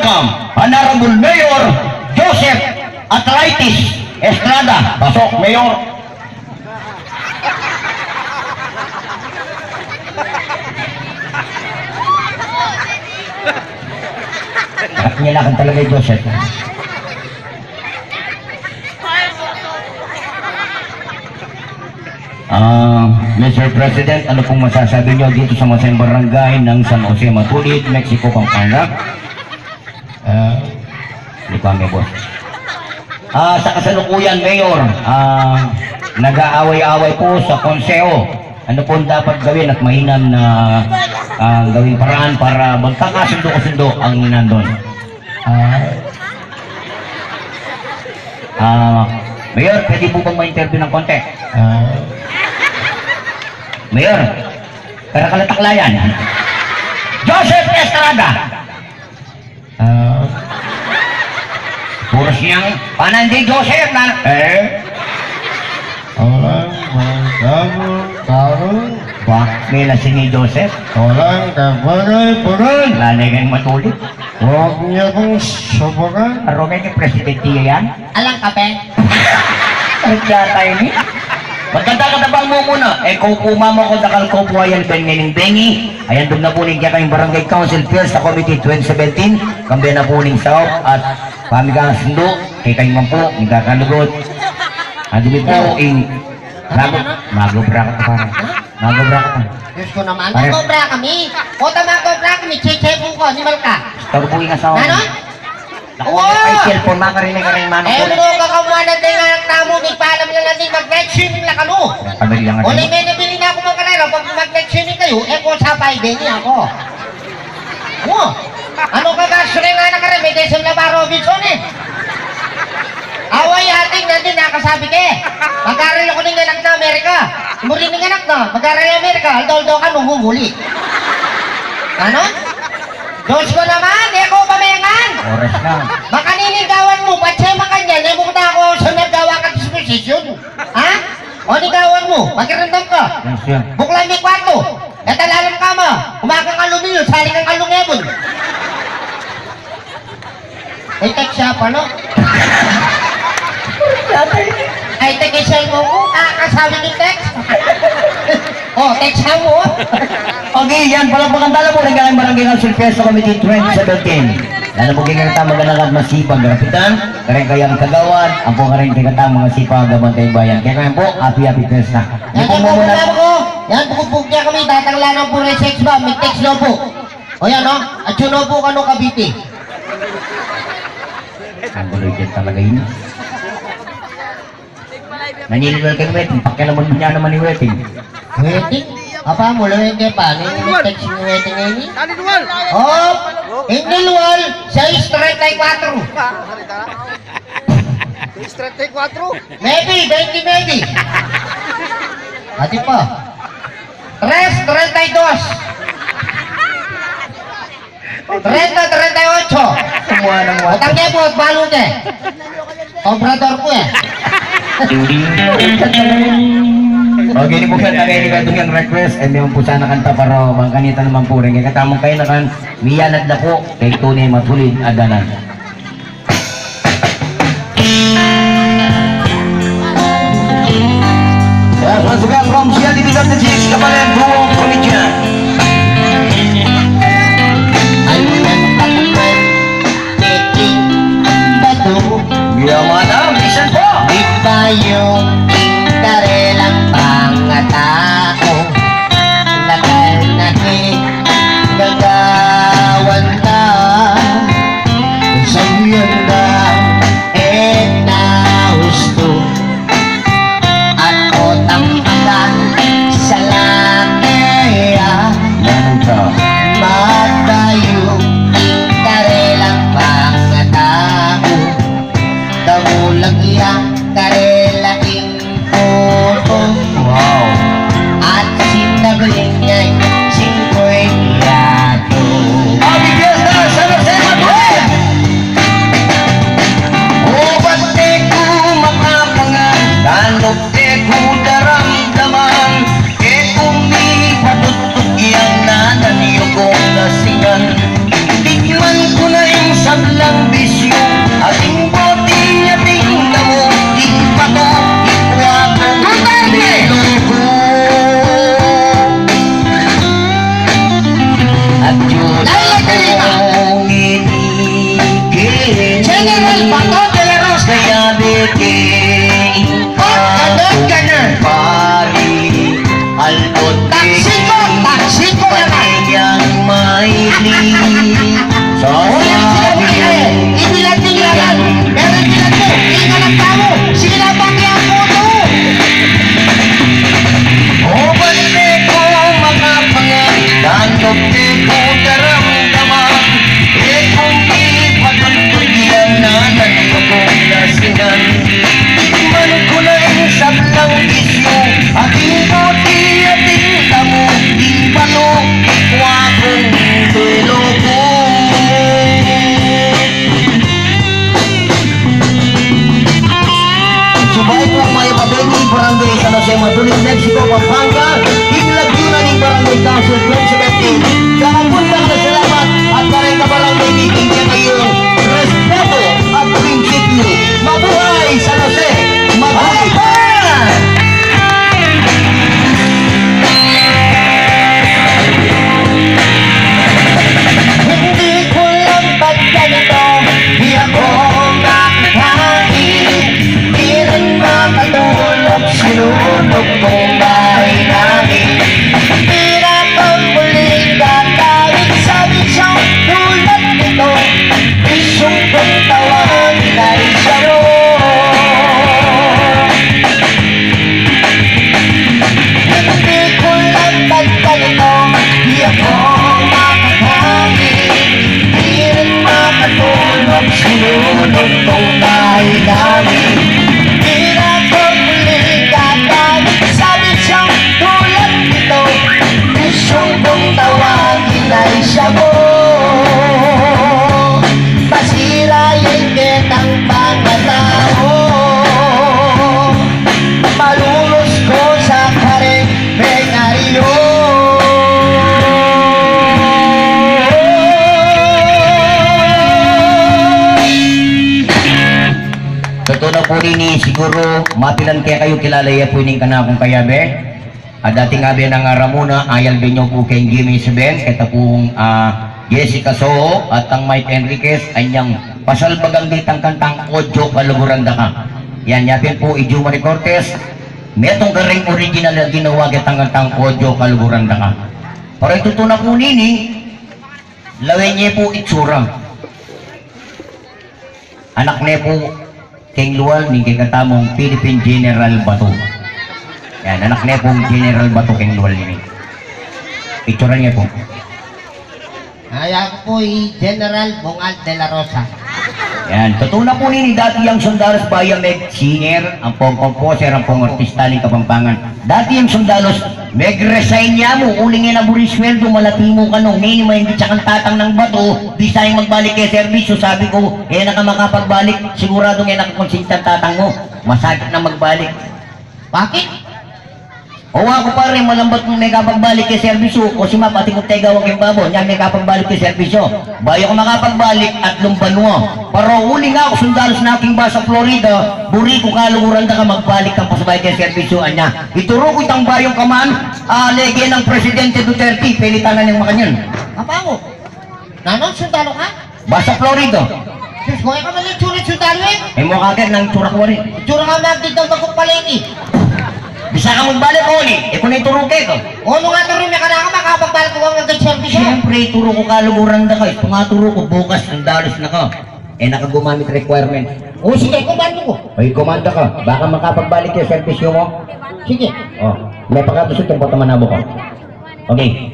welcome Honorable Mayor Joseph Atraitis Estrada. Pasok, Mayor. At nilakan talaga yung Joseph. Mr. President, ano pong masasabi nyo dito sa Masayang Barangay ng San Jose Matulid, Mexico, Pampanga? Hindi pa may boss. Sa kasalukuyan, Mayor, nag-aaway-aaway po sa konseho. Ano po dapat gawin at mainam na gawing paraan para magkakasundo-sundo ang nandun? Mayor, pwede po bang ma-interview ng konti? Mayor, para kalataklayan. Joseph Estrada. Puro siyang panandi Joseph na. Orang kamu tahu Bakit na si Joseph? orang kabagai-bagai Lalay kayong matulid. huwag niya kong subukan. Arome kay Presidente yan. Alang kape? Kaya tayo ni. Magkanta-katabang mo muna. Kung kumama ko dakal ko buhayan bengi. Ayan doon na po ning kaya kayong Barangay Council Fields sa Committee 2017. Kambi na po ning South at pamigang sundo. Kaya kayong man po, nagkakalugot. Dumi po, magobra ka pa parang. Magobra ka pa. Diyos ko naman, Pare- magobra kami. O magobra kami, chichepon ko, animal ka. Tawag po yung asawa. Ano? Nakuha niya pa yung cellphone, makarinig ka rin manong ko. Mo kakamuha na din ang tamo, may paalam na natin mag-lectioning na kano. Pabili lang O natin. may nabili na ako mga karera, pag mag-lectioning kayo, kung sapay din niya ako. Ano ka gasure nga na karera, may Desem Laba Robinson eh. Away ating nandun nakasabi ka eh. Mag-aral ako ng anak na Amerika. Muli ng anak na, mag-aral ng Amerika, aldo-aldo ka nung humuli. Ano? Diyos ko naman, ko pamayangan. Oras lang. Makaninigawan mo, patsay makanyan, mo na ako sa nagawa ka disposisyon. Ha? O nigawan mo, magkarandam ka. Yes, sir. Buklan may kwarto. Natalalam ka mo, kumakang alumino, saling ang alungebon. Ay, text siya pa, no? Ay, text mo ko, kasabi ng text. Text mo. Okay, yan. Palagpakan tala po ng kayang Barangay Council Fiesta Committee 2017. Lalo po kayong katama ganang masipag rapitan. Kareng kayang kagawan. Ang po kareng kayang mga sipag gabantay bayan. Kaya kayo po, happy Fiesta. Yan po muna ko. Yan po niya kami, tatanglanan po rin sex ba? May text no po. O yan no? At yun no po kano kabiti. Ang guloy dyan talaga yun. Naniliwal kayo wedding. Pakialaman mo niya naman yung wedding. Wedding? Apa mo lang yung pa? May text yung wedding ngayon eh? Hindi luwal. Siya yung straight like 4. Straight take 4. Maybe, 20 maybe. Ati pa. 32. 30, 38. Semua ng wata. Utang niya po, balo niya. Obrador ko eh. Okay, ini po siya tagay ni Kadong yung request. May po sana kanta para bangkanita naman po rin. Kaya katamong kayo na kan miyanad na po kay tunay matulid adanan. Yes, once again from CLTV Dr. Chicks, Kapalan, buong komedyan. Gimana? Listen po! Iba yung karelang pangatao nakalaki gagawan ka sa'yo na nahusto at utang ka sa langya Yan ka. magtayo karelang pangatao kamulang yang karela ing que Ganun. pari aldot Taksiko naman. yang maili sa Hindi lang tingnan. Pero hindi lang to. Hindi ka lang tao. Sige lang banggi ang puto. o bante ko mga pangalan di ko daramdaman e kung di patutuyan na nagpapaglasingan tikman ko na ang sablang isyo ating puti ating tamo di pano ikwa kong belobo subay po may pabeni barangay San Jose Matulis, Mexico, Pampanga Laguna ng Barangay Council 2017 kakapuntang na salamat at maraming kabarangay bibigyan ngayong respeto at prinsipyo mabuhay San Jose Matulis hindi ko lang ba't ganito di ako nakakain di rin makatulog sinulog kong bahay namin tira kang muling tatawid sa bisyong tulad nito bisyong kong tawagin ay sa'yo hindi ko lang ba't ganito di ako makakain di rin makatulog sinulog kong bahay namin tira kang muling tatawid sa bisyong tulad nito bisyong kong tawagin ay siya mo masirayin kitang mga tao malulus ko sa kare-menaryo totoo na po rin siguro matilan kaya kayo kilala ya po ining kanakong kayabe at dating abe ng Ramona ayal benyo po kay Jimmy Seben kaya pong Jessica Soho at ang Mike Enriquez anyang pasalbagang ditang kantang Ojo Kaluguranda ka yan yapin po Ijumari Cortez metong garing original na ginawa kitang kantang Ojo Kaluguranda ka pero ito na po nini lawin niya po itsura anak niya po King Lual ni kay katamong Philippine General Bato. Yan, anak niya pong General Bato King Lual ni. Picture niya po. Ay, ako po'y General Bongal de la Rosa. Yan, totoo na po nini dati ang Sundalos Bayamed singer, ang pong composer, ang pong artista ng Kapampangan. Dati ang Sundalos, meg-resign niya mo, uling nga na burisweldo, malati mo ka nung nini may hindi tsakang tatang ng bato, di sa'yo magbalik kay servisyo, sabi ko, naka makapagbalik, sigurado nga nakakonsinta tatang mo, masakit na magbalik. Bakit? O ako pa rin, malambat kung may kapagbalik kay servisyo, o si Map, ating utega wag yung babo, niya may kapagbalik kay servisyo. Bayo ko makapagbalik at lumban mo. Pero uli nga ako, sundalos na aking basa Florida, buri ko kalunguran ka magbalik kang pasabay kay servisyo, anya. Ituro ko itang bayong kaman, lege ng Presidente Duterte, pelitanan ng makanyan. Kapango? Nanon, sundalo ka? Basa Florida. Diyos ko, ikaw man yung sulit sundalo eh. May mo kakit ng turak mo rin. Tsura nga magdid ng magpapaliki. Bisa ka magbalik ko ni, kung na ituro ko. O, nung nga turo, may ka makapagbalik ko ang nag-servisyo. Siyempre, ituro ko kalunguran ka. Ito nga turo ko, bukas, sundalos na ka. Nakagumamit requirement. O, sige, kumando ko. May komanda ka, baka makapagbalik yung servisyo mo. Sige. Oh, may pagkatusot yung patamanabo ko. Okay.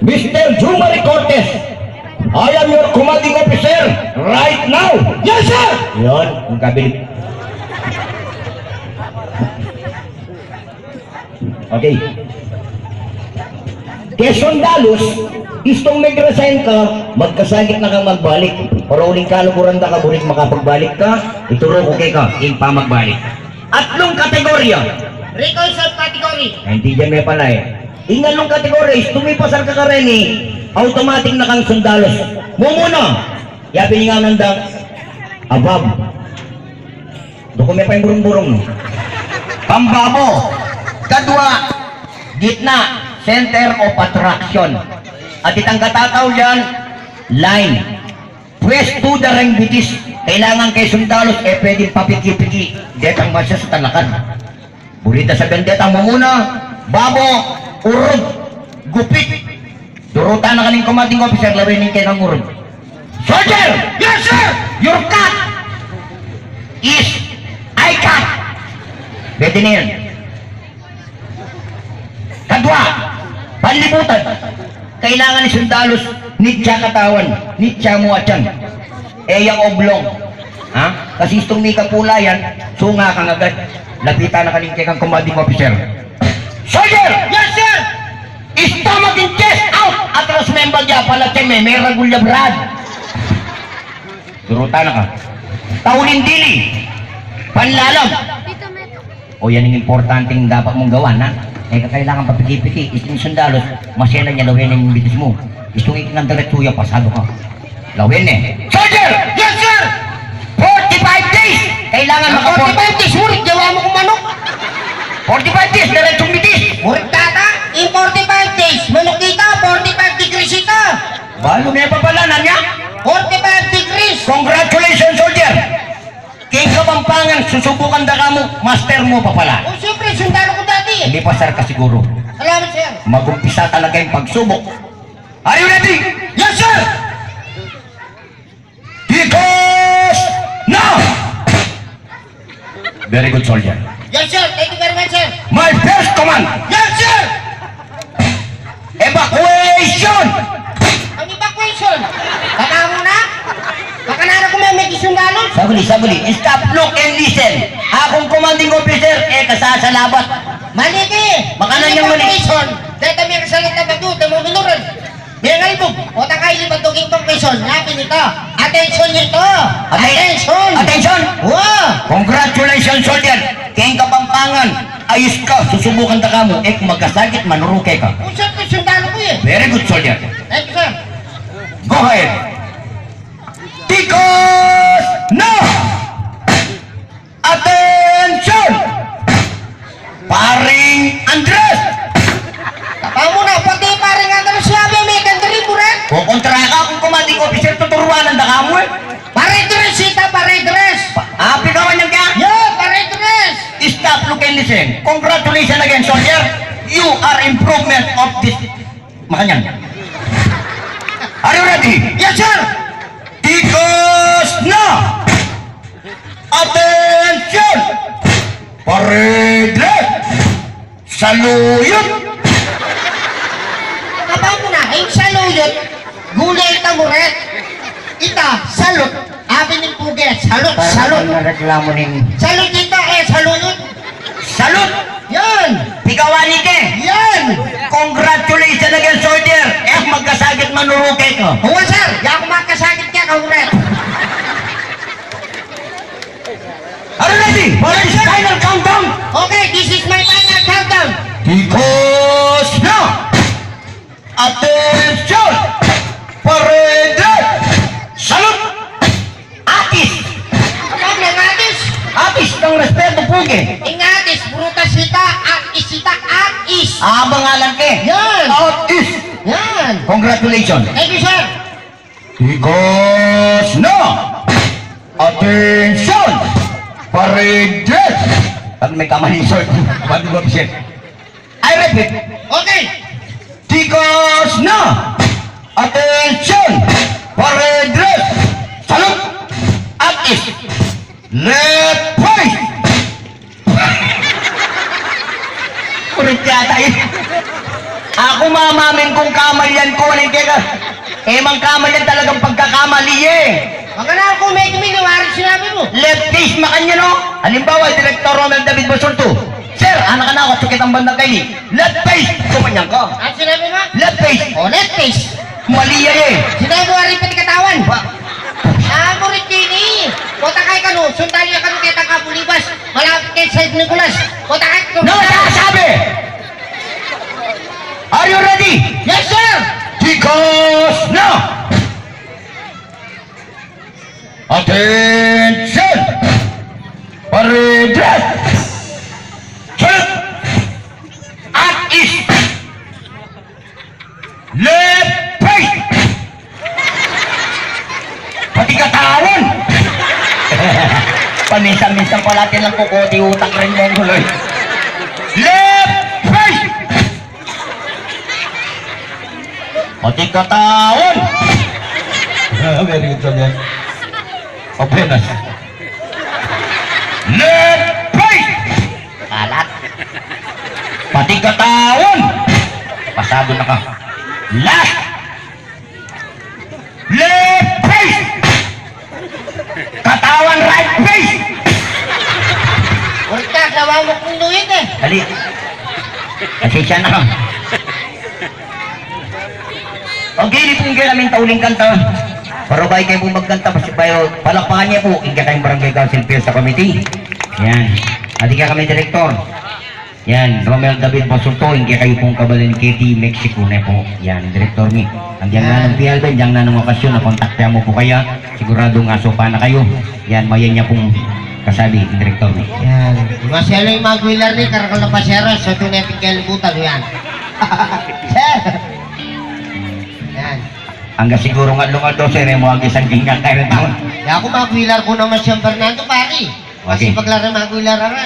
Mr. Jumari Cortez, I am your commanding officer right now. Yes, sir! Yun, yung kabilit. Okay. Kaya sundalos, istong mag-resign ka, magkasagit na kang magbalik. Pero uling kalukuran ka, burik makapagbalik ka, ituro ko kay ka, yung pamagbalik. Atlong kategorya. Rico is category. Hindi dyan may pala eh. Ingalong kategorya is tumipasal ka rin eh, automatic na kang sundalos. Mumuna, yabi nga nandang, abab. Doon may pa yung burong-burong. No? Pambabo. Kadwa, gitna, center of attraction. At itang katataw yan, line. Pwes to the rengbitis, kailangan kay sundalos, pwedeng papiki-piki. Detang ba siya sa talakan? Burita sa bendetang mo muna, babo, urod, gupit. Durutan na kaning commanding officer, lawinin kayo ng urod. Soldier! Yes, sir! Your cut is I cut. Pwede na yan. Kadwa, panlibutan. Kailangan ni sundalos, nitya katawan, nitya muatyan. Yung oblong. Ha? Kasi itong may kapulayan, sunga kang agad. Lapitan na kaning kang commanding officer. Soldier! Yes, sir! Stomach and chest out! Atras member niya pala may ragulya brad. Durutan na ka. Taunin dili. Panlalam. O yan ang importanteng dapat mong gawa, na? Kailangan papiki-piki. Isang sundalos, masela niya lawin yung bitis mo. Istong ikinang diretsuya, pasado ka. Lawin eh. Soldier! Yes, sir! 45 days! Kailangan maka 45 days, murit, gawa mo kung manok. 45 days, diretsong bitis! Murit tata, in 45 days, manok dito, 45 degrees ito. Balo niya pa pala, nanya? 45 degrees. Congratulations, soldier! King Kapampangan, susubukan da ka mo, master mo pa pala. O siyempre, sundalo ko dati. Hindi pa sir ka siguro. Salamat, sir. Mag-umpisa talaga yung pagsubok. Are you ready? Yes, sir! Because now! Very good, soldier. Yes, sir. Thank you very much, sir. My first command, Yes, sir! evacuation! Ang evacuation. Baka mo na? Baka na ako may sundalo? Sabuli. Stop, look, and listen. Akong commanding officer, kasasalabat. Maliki! Makanan yung mali. Evacuation. Dahil kami ang salita ba ito, tamo minuran. May ngalbog. O takay lipat itong evacuation. Napin ito. Attention nito. Attention! Attention! Wow! Congratulations, soldier! King Kapampangan, ayos ka, susubukan ta ka mo, kung magkasakit, manurukay ka. Kung siyempre sundalo ko eh. Very good, soldier. Thank you, sir. Go ahead. Tikos na! Attention! Paring Andres! Tapa mo na, pati parang nga na siya, may kandari mo rin. Kukontra ka kung commanding officer, tuturuan ang daka mo eh. Pare dress ita, pare dress. Pigawan niyan ka? Yeah, pare dress. Stop, look, and listen. Congratulations again, soldier. You are improvement of this... Makanyan. Are you ready? Yes, sir. Tikos na! Attention! Parade! Saluyot! Tapa mo na, ay saluyot. Gulay ita mo rin. Ita, salot. Abi ng puget, salot. reklamo ning... Salot ita, saluyot. Salute! Yan. Pigawani ke! Yan. Congratulations again, soldier! Magkasagit manurukay ko. Huwag, sir. Di ako makasakit ka, kauret. Are you ready? For this final countdown! Okay, this is my final countdown. Tikos na! Attention! Parade! Salute! Atis! Kapag nangatis, Atis ng respeto puge! ingatis, brutas ita, at isita, at is. Abangalan ke! Yan. Atis! Yan. Congratulations! Thank you, sir. Tikos na! Attention! Parade! Pag may kamali, sir, pag mo siya. I repeat, Okay. Tikos na! Attention! Parade! Salute! Atis! Left point! Kulit yata yun. Ako mamamin kung kamalyan ko. Alin kaya ka? Mang kamalyan talagang pagkakamali eh. Baka na ako medyo minawarin sinabi mo. Left case makanya no? Halimbawa, Director Romel David Basurto. Sir, anak na ako, sakit ang bandang kaili. Left face! Kumanyang ka. At sinabi mo? Left face! O, left face. Mali yan eh. Sinabi mo rin pati katawan. Mo rin kini. Kota kay kanu, sundali ka nung kita kapulibas. Malapit kay St. Nicolas. Kota kay kanu. No, nakasabi! Are you ready? Yes, sir! Tikos na! Attention! Parade! Salute! At is left face! Pati katawan! Paminsan-minsan pala natin lang kukuti utak rin mo guloy. Left face! Pati katawan! Very good job yan. Openas. Left face! Kalat. Pati katawan! Pasado na ka. Last! Left face! Katawan right face! Huwag ka, gawa mo kong luwit eh. Dali. Kasi siya na. Okay, ini pong namin tauling kanta. Pero bahay kayo pong magkanta, palakpakan niya po. Ingka kayong barangay council peers sa committee. Yan. Adi ka kami direktor. Yan, Romel David Basulto, ingka kayo pong kabalin Katie, Mexico na po. Yan, direktor ni. Andiyan na ng PLB, andiyan na ng okasyon, nakontakta mo po kaya. Siguradong asopa na kayo. Yan, mayan niya pong kasabi, direktor ni. Yan. Masyalo yung mga gwilar ni, karakal na pasyero, sa tunetin kalibutan mo yan. Sir! Yan. Hanggang siguro nga lungal doon, sir, mo ang isang gingang kayo taon. Kaya ako mga gwilar ko naman siyang Fernando, pari. Kasi Okay. paglaro mga gwilar